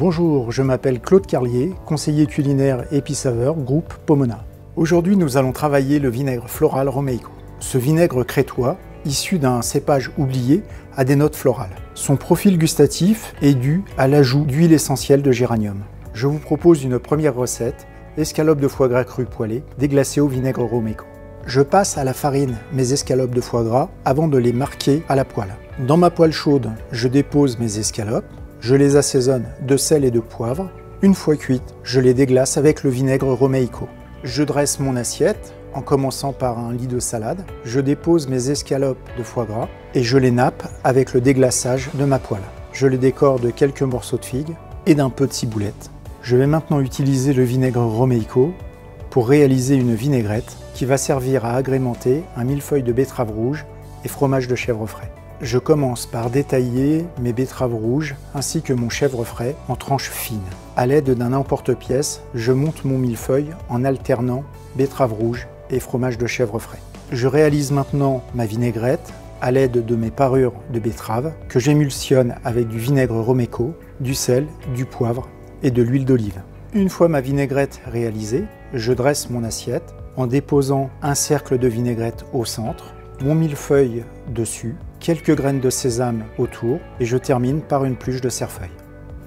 Bonjour, je m'appelle Claude Carlier, conseiller culinaire épicsaveur, groupe Pomona. Aujourd'hui, nous allons travailler le vinaigre floral Romeico. Ce vinaigre crétois, issu d'un cépage oublié, a des notes florales. Son profil gustatif est dû à l'ajout d'huile essentielle de géranium. Je vous propose une première recette, escalopes de foie gras cru poêlées, déglacées au vinaigre Romeico. Je passe à la farine mes escalopes de foie gras avant de les marquer à la poêle. Dans ma poêle chaude, je dépose mes escalopes, je les assaisonne de sel et de poivre. Une fois cuites, je les déglace avec le vinaigre Romeico. Je dresse mon assiette en commençant par un lit de salade. Je dépose mes escalopes de foie gras et je les nappe avec le déglaçage de ma poêle. Je les décore de quelques morceaux de figues et d'un peu de ciboulette. Je vais maintenant utiliser le vinaigre Romeico pour réaliser une vinaigrette qui va servir à agrémenter un millefeuille de betterave rouge et fromage de chèvre frais. Je commence par détailler mes betteraves rouges ainsi que mon chèvre frais en tranches fines. À l'aide d'un emporte-pièce, je monte mon millefeuille en alternant betterave rouge et fromage de chèvre frais. Je réalise maintenant ma vinaigrette à l'aide de mes parures de betterave que j'émulsionne avec du vinaigre Romeico, du sel, du poivre et de l'huile d'olive. Une fois ma vinaigrette réalisée, je dresse mon assiette en déposant un cercle de vinaigrette au centre, mon millefeuille dessus, quelques graines de sésame autour et je termine par une pluche de cerfeuil.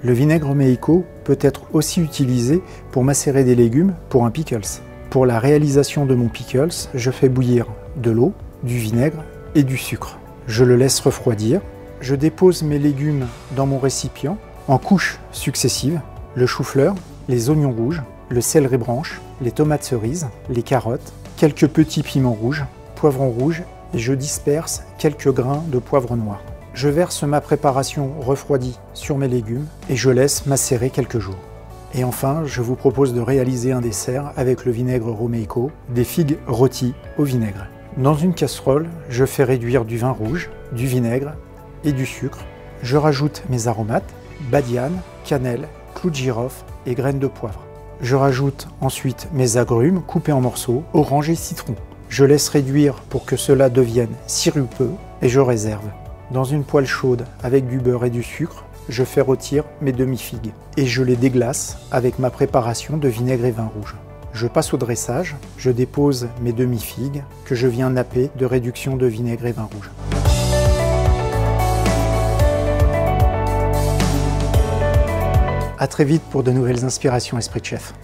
Le vinaigre Romeico peut être aussi utilisé pour macérer des légumes pour un pickles. Pour la réalisation de mon pickles, je fais bouillir de l'eau, du vinaigre et du sucre. Je le laisse refroidir. Je dépose mes légumes dans mon récipient en couches successives, le chou-fleur, les oignons rouges, le céleri branche, les tomates cerises, les carottes, quelques petits piments rouges, poivrons rouges et je disperse quelques grains de poivre noir. Je verse ma préparation refroidie sur mes légumes et je laisse macérer quelques jours. Et enfin, je vous propose de réaliser un dessert avec le vinaigre Romeico, des figues rôties au vinaigre. Dans une casserole, je fais réduire du vin rouge, du vinaigre et du sucre. Je rajoute mes aromates, badiane, cannelle, clous de girofle et graines de poivre. Je rajoute ensuite mes agrumes coupés en morceaux, orange et citron. Je laisse réduire pour que cela devienne sirupeux et je réserve. Dans une poêle chaude avec du beurre et du sucre, je fais rôtir mes demi-figues et je les déglace avec ma préparation de vinaigre et vin rouge. Je passe au dressage, je dépose mes demi-figues que je viens napper de réduction de vinaigre et vin rouge. À très vite pour de nouvelles inspirations Esprit de Chef.